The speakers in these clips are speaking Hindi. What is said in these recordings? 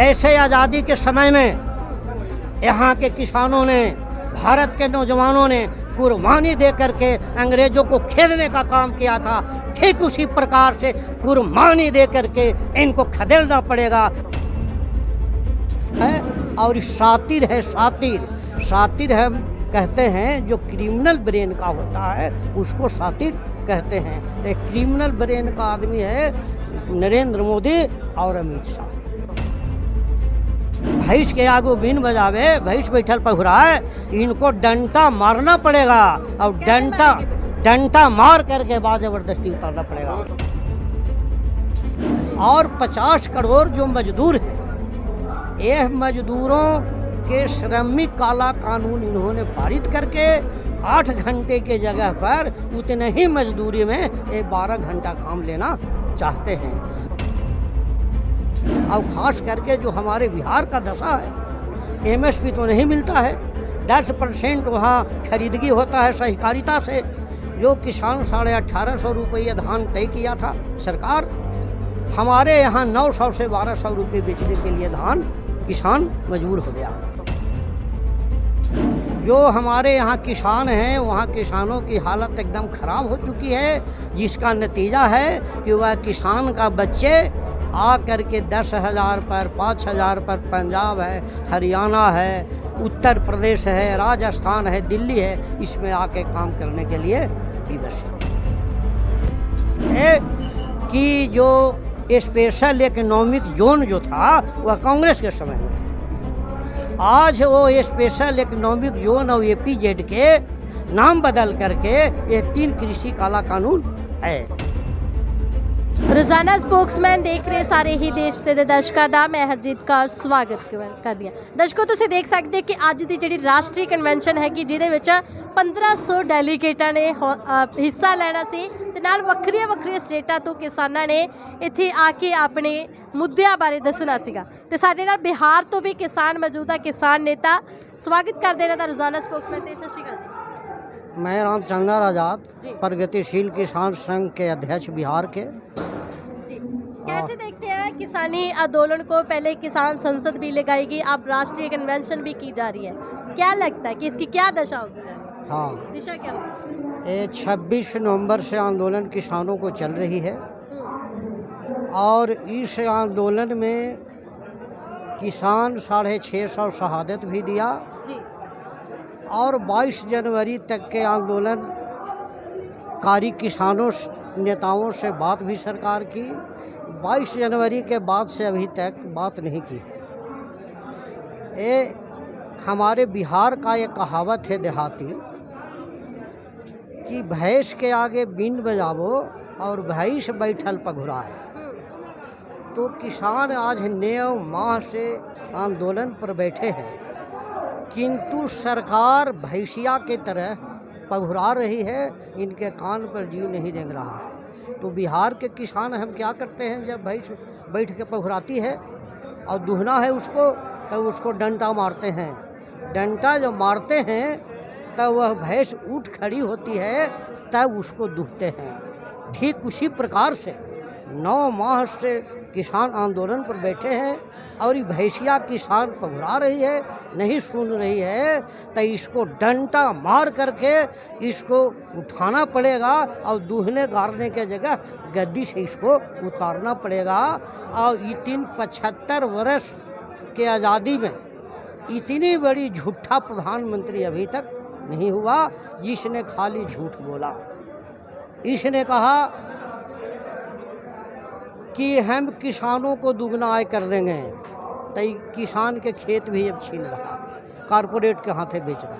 ऐसे आज़ादी के समय में यहाँ के किसानों ने, भारत के नौजवानों ने कुर्बानी दे करके अंग्रेजों को खेदने का काम किया था। ठीक उसी प्रकार से कुर्बानी दे करके इनको खदेड़ना पड़ेगा। है और शातिर है, शातिर हम कहते हैं जो क्रिमिनल ब्रेन का होता है उसको शातिर कहते हैं। तो क्रिमिनल ब्रेन का आदमी है नरेंद्र मोदी और अमित शाह। भैंस के आगू बीन बजावे, भैंस बैठल पहुराए, इनको डंटा मारना पड़ेगा और डंटा मार करके बाद जबरदस्ती उतारना पड़ेगा। और 50 करोड़ जो मजदूर हैं, यह मजदूरों के श्रमिक काला कानून इन्होंने पारित करके 8 घंटे के जगह पर उतने ही मजदूरी में 12 घंटा काम लेना चाहते हैं। और खास करके जो हमारे बिहार का दशा है, एमएसपी तो नहीं मिलता है, 10% वहाँ खरीदगी होता है सहकारिता से। जो किसान 1850 रुपये धान तय किया था सरकार, हमारे यहाँ 900 से 1200 रुपये बेचने के लिए धान किसान मजबूर हो गया। जो हमारे यहाँ किसान हैं, वहाँ किसानों की हालत एकदम ख़राब हो चुकी है, जिसका नतीजा है कि वह किसान का बच्चे आ करके 10,000 पर, 5,000 पर पंजाब है, हरियाणा है, उत्तर प्रदेश है, राजस्थान है, दिल्ली है, इसमें आके काम करने के लिए विवश है। कि जो स्पेशल इकोनॉमिक जोन जो था वह कांग्रेस के समय में था। आज वो स्पेशल इकोनॉमिक जोन और एपीजेड के नाम बदल करके ये 3 कृषि काला कानून है। रोजाना स्पोक्समैन देख रहे ਸਾਰੇ ਹੀ ਦੇਸ਼ ਦੇ ਦਰਸ਼ਕਾਂ ਦਾ ਮੈਂ ਹਰਜੀਤ ਕੌਰ ਸਵਾਗਤ ਕਰਦੀ ਹਾਂ। ਦਰਸ਼ਕੋ ਤੁਸੀਂ ਦੇਖ ਸਕਦੇ ਹੋ ਕਿ ਅੱਜ ਦੀ ਜਿਹੜੀ ਰਾਸ਼ਟਰੀ ਕਨਵੈਨਸ਼ਨ ਹੈਗੀ, ਜਿਹਦੇ ਵਿੱਚ 1500 ਡੈਲੀਗੇਟਾਂ ਨੇ ਹਿੱਸਾ ਲੈਣਾ ਸੀ ਤੇ ਨਾਲ ਵੱਖਰੀਆਂ ਸਟੇਟਾਂ ਤੋਂ ਕਿਸਾਨਾਂ ਨੇ ਇੱਥੇ ਆ ਕੇ ਆਪਣੇ ਮੁੱਦਿਆਂ ਬਾਰੇ ਦੱਸਣਾ ਸੀਗਾ। ਤੇ ਸਾਡੇ ਨਾਲ ਬਿਹਾਰ ਤੋਂ ਵੀ ਕਿਸਾਨ ਮੌਜੂਦ ਆ, ਕਿਸਾਨ ਨੇਤਾ। ਸਵਾਗਤ ਕਰਦੇ ਇਹਨਾਂ ਦਾ ਰੋਜ਼ਾਨਾ स्पोक्समैन ਤੇ। ਸਤਿ ਸ਼੍ਰੀ अकाल। मैं रामचंद्र आज़ाद, प्रगतिशील किसान संघ के अध्यक्ष बिहार के। कैसे देखते हैं किसानी आंदोलन को? पहले किसान संसद भी लगाएगी, अब राष्ट्रीय कन्वेंशन भी की जा रही है, क्या लगता है कि इसकी क्या दशा होगी? हाँ, दिशा क्या होगी? ये 26 नवंबर से आंदोलन किसानों को चल रही है और इस आंदोलन में किसान 650 शहादत भी दिया जी। और 22 जनवरी तक के आंदोलन कारी किसानों नेताओं से बात भी सरकार की। 22 जनवरी के बाद से अभी तक बात नहीं की है। ये हमारे बिहार का एक कहावत है देहाती कि भैंस के आगे बीन बजावो और भैंस बैठल पघुराए। तो किसान आज 9 माह से आंदोलन पर बैठे हैं, किंतु सरकार भैंसिया की तरह पघुरा रही है, इनके कान पर जीव नहीं रेंग रहा है। तो बिहार के किसान हम क्या करते हैं, जब भैंस बैठ के पघुराती है और दुहना है उसको, तब उसको डंटा मारते हैं। डंटा जब मारते हैं तब वह भैंस उठ खड़ी होती है, तब उसको दुहते हैं। ठीक उसी प्रकार से 9 माह से किसान आंदोलन पर बैठे हैं और ये भैंसिया किसान पघुरा रही है, नहीं सुन रही है, तो इसको डंटा मार करके इसको उठाना पड़ेगा और दूहने गाड़ने के जगह गद्दी से इसको उतारना पड़ेगा। और इतनी 75 वर्ष के आज़ादी में इतनी बड़ी झूठा प्रधानमंत्री अभी तक नहीं हुआ जिसने खाली झूठ बोला। इसने कहा कि हम किसानों को दुगना आय कर देंगे, तो किसान के खेत भी अब छीन रहा, कारपोरेट के हाथे बेच रहा।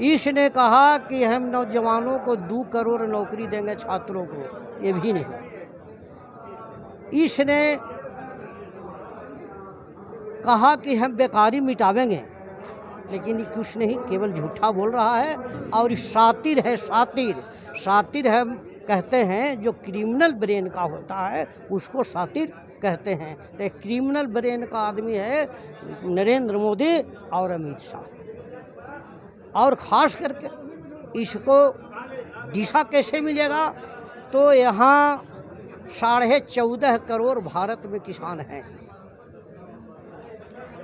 इसने कहा कि हम नौजवानों को 2 करोड़ नौकरी देंगे छात्रों को, ये भी नहीं। इसने कहा कि हम बेकारी मिटावेंगे, लेकिन कुछ नहीं, केवल झूठा बोल रहा है। और शातिर है, शातिर हम कहते हैं जो क्रिमिनल ब्रेन का होता है उसको शातिर कहते हैं। तो क्रिमिनल ब्रेन का आदमी है नरेंद्र मोदी और अमित शाह। और ख़ास करके इसको दिशा कैसे मिलेगा, तो यहाँ 14.5 करोड़ भारत में किसान हैं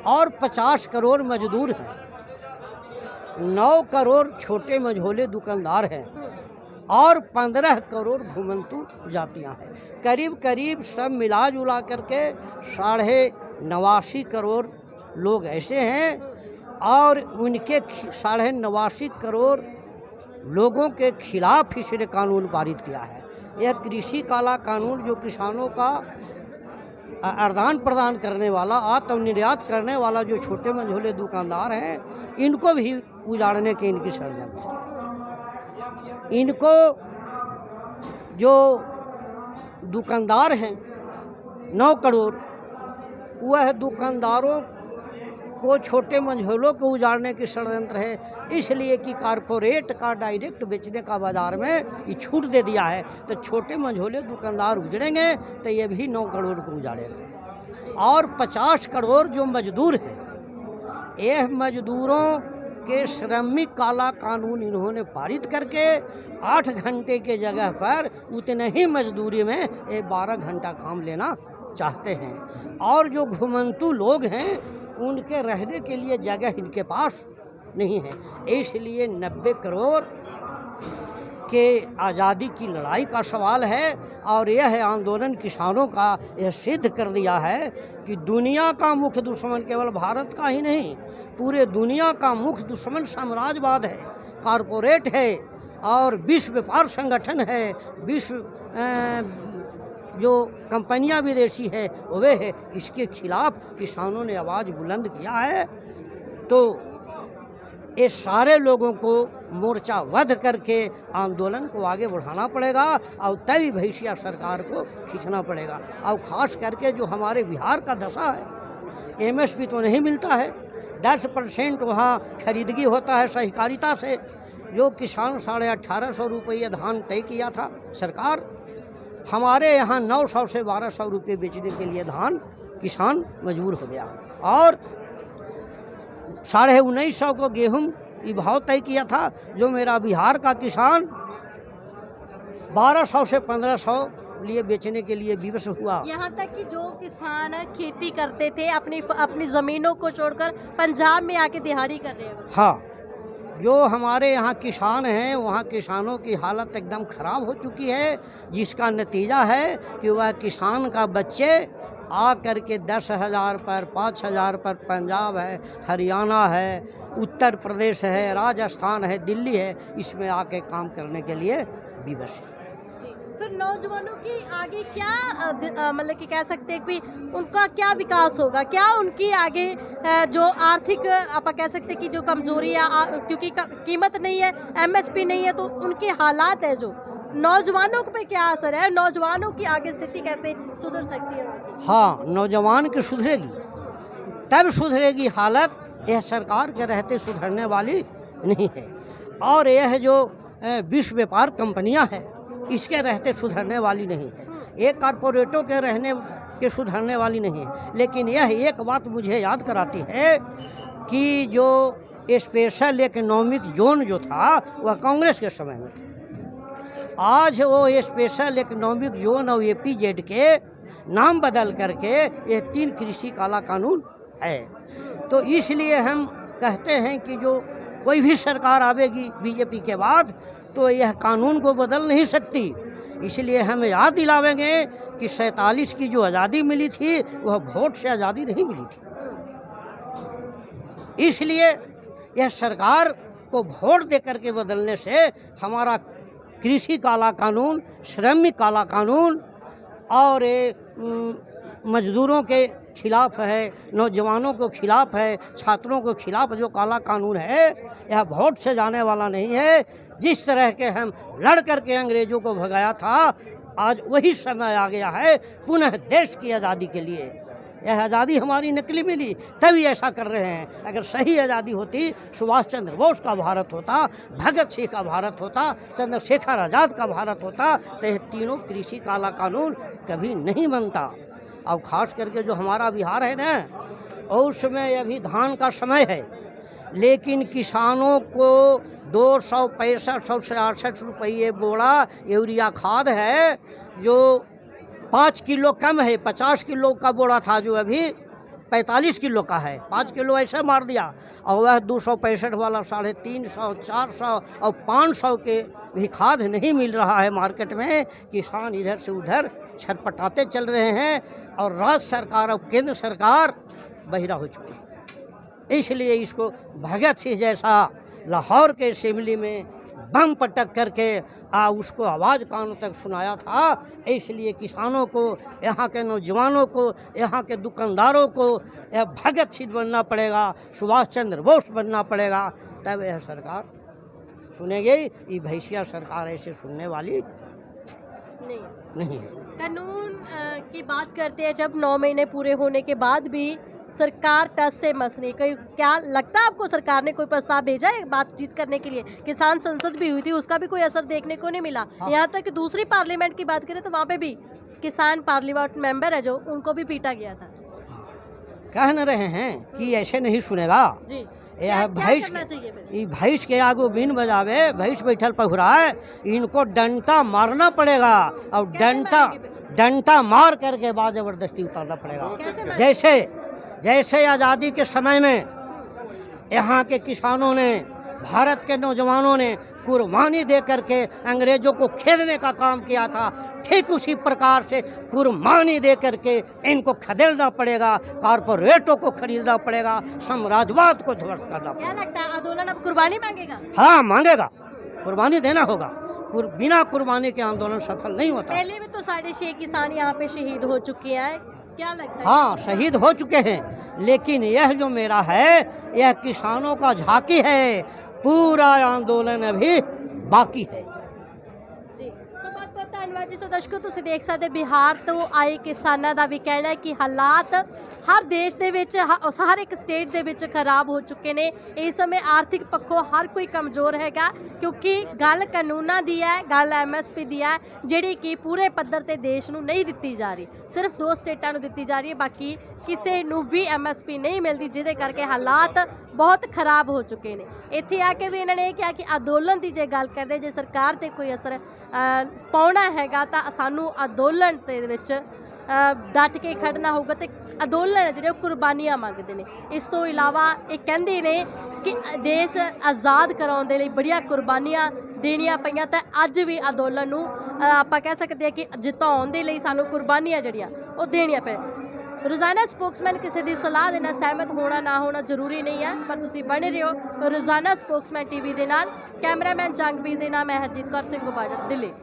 और 50 करोड़ मजदूर हैं, 9 करोड़ छोटे मझोले दुकानदार हैं और 15 करोड़ घुमंतु जातियां हैं। करीब करीब सब मिला जुला करके 89.5 करोड़ लोग ऐसे हैं और उनके 89.5 करोड़ लोगों के खिलाफ इसने कानून पारित किया है। यह कृषि काला कानून जो किसानों का आदान प्रदान करने वाला, आत्मनिर्यात करने वाला जो छोटे मझोले दुकानदार हैं, इनको भी उजाड़ने के इनकी षड्यंत्र है। इनको जो दुकानदार हैं 9 करोड़, वह दुकानदारों को छोटे मझोलों को उजाड़ने की षड्यंत्र है, इसलिए कि कारपोरेट का डायरेक्ट बेचने का बाज़ार में ये छूट दे दिया है। तो छोटे मझोले दुकानदार उजड़ेंगे तो ये भी 9 करोड़ को उजाड़ेंगे। और 50 करोड़ जो मजदूर हैं, यह मजदूरों के श्रमिक काला कानून इन्होंने पारित करके 8 घंटे के जगह पर उतने ही मजदूरी में ये 12 घंटा काम लेना चाहते हैं। और जो घुमंतु लोग हैं, उनके रहने के लिए जगह इनके पास नहीं है, इसलिए 90 करोड़ के आज़ादी की लड़ाई का सवाल है। और यह आंदोलन किसानों का यह सिद्ध कर दिया है कि दुनिया का मुख्य दुश्मन केवल भारत का ही नहीं, पूरे दुनिया का मुख्य दुश्मन साम्राज्यवाद है, कारपोरेट है और विश्व व्यापार संगठन है, विश्व जो कंपनियां विदेशी है वे है। इसके खिलाफ किसानों ने आवाज़ बुलंद किया है। तो ये सारे लोगों को मोर्चाबद्ध करके आंदोलन को आगे बढ़ाना पड़ेगा और तभी भैंसिया सरकार को खींचना पड़ेगा। और ख़ास करके जो हमारे बिहार का दशा है, MSP तो नहीं मिलता है, 10% वहाँ खरीदगी होता है सहकारिता से। जो किसान 1850 रुपये धान तय किया था सरकार, हमारे यहाँ 900 से 1200 रुपये बेचने के लिए धान किसान मजबूर हो गया। और 1950 को गेहूं ये भाव तय किया था, जो मेरा बिहार का किसान 1200 से 1500 लिए बेचने के लिए विवश हुआ। यहाँ तक कि जो किसान खेती करते थे अपनी ज़मीनों को छोड़कर पंजाब में आके दिहाड़ी कर रहे हैं। हाँ, जो हमारे यहाँ किसान हैं, वहाँ किसानों की हालत एकदम ख़राब हो चुकी है, जिसका नतीजा है कि वह किसान का बच्चे आ करके 10,000 पर, 5,000 पर पंजाब है, हरियाणा है, उत्तर प्रदेश है, राजस्थान है, दिल्ली है, इसमें आके काम करने के लिए विवश है। फिर नौजवानों की आगे क्या मतलब कि कह सकते हैं कि उनका क्या विकास होगा, क्या उनकी आगे जो आर्थिक आप कह सकते हैं कि जो कमजोरी है, क्योंकि कीमत नहीं है, MSP नहीं है, तो उनके हालात है जो नौजवानों पे क्या असर है, नौजवानों की आगे स्थिति कैसे सुधर सकती है? हाँ, नौजवान की सुधरेगी तब सुधरेगी हालत, यह सरकार के रहते सुधरने वाली नहीं है। और यह जो विश्व व्यापार कंपनियां हैं, इसके रहते सुधरने वाली नहीं है, एक कारपोरेटों के रहने के सुधरने वाली नहीं है। लेकिन यह एक बात मुझे याद कराती है कि जो स्पेशल इकोनॉमिक जोन जो था वह कांग्रेस के समय में था। आज वो स्पेशल इकोनॉमिक जोन और APZ के नाम बदल करके ये 3 कृषि काला कानून है। तो इसलिए हम कहते हैं कि जो कोई भी सरकार आवेगी BJP के बाद, तो यह कानून को बदल नहीं सकती। इसलिए हम याद दिलावेंगे कि 47 की जो आज़ादी मिली थी वह वोट से आज़ादी नहीं मिली थी। इसलिए यह सरकार को वोट दे करके बदलने से हमारा कृषि काला कानून, श्रमिक काला कानून और मजदूरों के खिलाफ है, नौजवानों को खिलाफ है, छात्रों को खिलाफ जो काला कानून है, यह वोट से जाने वाला नहीं है। जिस तरह के हम लड़ करके अंग्रेज़ों को भगाया था, आज वही समय आ गया है पुनः देश की आज़ादी के लिए। यह आज़ादी हमारी नकली मिली तभी ऐसा कर रहे हैं। अगर सही आज़ादी होती, सुभाष चंद्र बोस का भारत होता, भगत सिंह का भारत होता, चंद्रशेखर आज़ाद का भारत होता, तो यह तीनों कृषि काला कानून कभी नहीं बनता। और ख़ास करके जो हमारा बिहार है ना, और उसमें अभी धान का समय है, लेकिन किसानों को 265 से 68 रुपये बोरा यूरिया खाद है, जो 5 किलो कम है, 50 किलो का बोरा था जो अभी 45 किलो का है, 5 किलो ऐसे मार दिया। और वह 265 वाला 350, 400 और 500 के भी खाद नहीं मिल रहा है मार्केट में। किसान इधर से उधर छटपटाते चल रहे हैं और राज्य सरकार और केंद्र सरकार बहिरा हो चुकी है। इसलिए इसको भगत सिंह जैसा लाहौर के असेंबली में बम पटक करके उसको आवाज़ कानों तक सुनाया था। इसलिए किसानों को, यहाँ के नौजवानों को, यहाँ के दुकानदारों को यह भगत सिंह बनना पड़ेगा, सुभाष चंद्र बोस बनना पड़ेगा, तब यह सरकार सुनेगी। ये भैंसिया सरकार ऐसे सुनने वाली नहीं है। कानून की बात करते हैं, जब 9 महीने पूरे होने के बाद भी सरकार टस से मस नहीं। कोई क्या लगता है आपको, सरकार ने कोई प्रस्ताव भेजा है बातचीत करने के लिए? किसान संसद भी हुई थी, उसका भी कोई असर देखने को नहीं मिला। यहाँ तक कि दूसरी पार्लियामेंट की बात करें तो वहाँ पे भी किसान पार्लियामेंट मेंबर है जो, उनको भी पीटा गया था। कह न रहे हैं कि ऐसे नहीं सुनेगा जी, यह भैंस के आगू बीन बजावे, भैंस बैठल पहुराए, इनको डंटा मारना पड़ेगा और डंटा मार करके बाद जबरदस्ती उतारना पड़ेगा। जैसे आज़ादी के समय में यहाँ के किसानों ने, भारत के नौजवानों ने कुर्बानी दे करके अंग्रेजों को खेदने का काम किया था, ठीक उसी प्रकार से कुर्बानी दे करके इनको खदेड़ना पड़ेगा, कारपोरेटों को खरीदना पड़ेगा, साम्राज्यवाद को ध्वस्त करना पड़ेगा। क्या लगता है आंदोलन अब कुर्बानी मांगेगा? हाँ, मांगेगा, कुर्बानी देना होगा। बिना कुर्बानी के आंदोलन सफल नहीं होता। पहले भी तो 6.5 किसान यहाँ पे शहीद हो चुके हैं, क्या लगता है? हाँ, शहीद हो चुके हैं, लेकिन यह जो मेरा है यह किसानों का झांकी है, पूरा आंदोलन अभी बाकी है। जी, तो बहुत धन्यवाद जी। तो दर्शकों, तुसी देख सकते बिहार तो आए किसानों का भी कहना है कि हालात हर देश ਦੇ ਵਿੱਚ ਹਰ ਇੱਕ ਸਟੇਟ ਦੇ ਵਿੱਚ ਖਰਾਬ ਹੋ ਚੁੱਕੇ ਨੇ। ਇਸ ਸਮੇਂ ਆਰਥਿਕ ਪੱਖੋਂ ਹਰ ਕੋਈ ਕਮਜ਼ੋਰ ਹੈਗਾ, ਕਿਉਂਕਿ ਗੱਲ ਕਾਨੂੰਨਾਂ ਦੀ ਹੈ, ਗੱਲ MSP ਦੀ ਹੈ, ਜਿਹੜੀ ਕਿ ਪੂਰੇ ਪੱਧਰ ਤੇ ਦੇਸ਼ ਨੂੰ ਨਹੀਂ ਦਿੱਤੀ ਜਾ ਰਹੀ। ਸਿਰਫ 2 ਸਟੇਟਾਂ ਨੂੰ ਦਿੱਤੀ ਜਾ ਰਹੀ ਹੈ, ਬਾਕੀ ਕਿਸੇ ਨੂੰ ਵੀ MSP ਨਹੀਂ ਮਿਲਦੀ, ਜਿਹਦੇ ਕਰਕੇ ਹਾਲਾਤ ਬਹੁਤ ਖਰਾਬ ਹੋ ਚੁੱਕੇ ਨੇ। ਇੱਥੇ ਆ ਕੇ ਵੀ ਇਹਨਾਂ ਨੇ ਇਹ ਕਿਹਾ ਕਿ ਅੰਦੋਲਨ ਦੀ ਜੇ ਗੱਲ ਕਰਦੇ, ਜੇ ਸਰਕਾਰ ਤੇ ਕੋਈ ਅਸਰ ਪਾਉਣਾ ਹੈਗਾ ਤਾਂ ਸਾਨੂੰ ਅੰਦੋਲਨ ਦੇ ਵਿੱਚ ਡਟ ਕੇ ਖੜਨਾ ਹੋਊਗਾ ਤੇ ਅੰਦੋਲਨ ਜਿਹੜੇ ਉਹ ਕੁਰਬਾਨੀਆਂ ਮੰਗਦੇ ਨੇ। ਇਸ ਤੋਂ ਇਲਾਵਾ ਇਹ ਕਹਿੰਦੇ ਨੇ ਕਿ ਦੇਸ਼ ਆਜ਼ਾਦ ਕਰਾਉਣ ਦੇ ਲਈ ਬੜੀਆਂ ਕੁਰਬਾਨੀਆਂ ਦੇਣੀਆਂ ਪਈਆਂ, ਤਾਂ ਅੱਜ ਵੀ ਅੰਦੋਲਨ ਨੂੰ ਆਪਾਂ ਕਹਿ ਸਕਦੇ ਹਾਂ ਕਿ ਜਿਤਾਉਣ ਦੇ ਲਈ ਸਾਨੂੰ ਕੁਰਬਾਨੀਆਂ ਜਿਹੜੀਆਂ ਉਹ ਦੇਣੀਆਂ ਪੈ। ਰੋਜ਼ਾਨਾ ਸਪੋਕਸਮੈਨ ਕਿਸੇ ਦੀ ਸਲਾਹ ਦੇ ਨਾਲ ਸਹਿਮਤ ਹੋਣਾ ਨਾ ਹੋਣਾ ਜ਼ਰੂਰੀ ਨਹੀਂ ਹੈ, ਪਰ ਤੁਸੀਂ ਬਣੇ ਰਹੋ ਰੋਜ਼ਾਨਾ ਸਪੋਕਸਮੈਨ TV ਦੇ ਨਾਲ। ਕੈਮਰਾਮੈਨ ਜੰਗਵੀਰ ਦੇ ਨਾਮ ਹੈ ਹਰਜੀਤ ਕੌਰ ਸਿੰਘ ਬਾਰਡਰ, ਦਿੱਲੀ।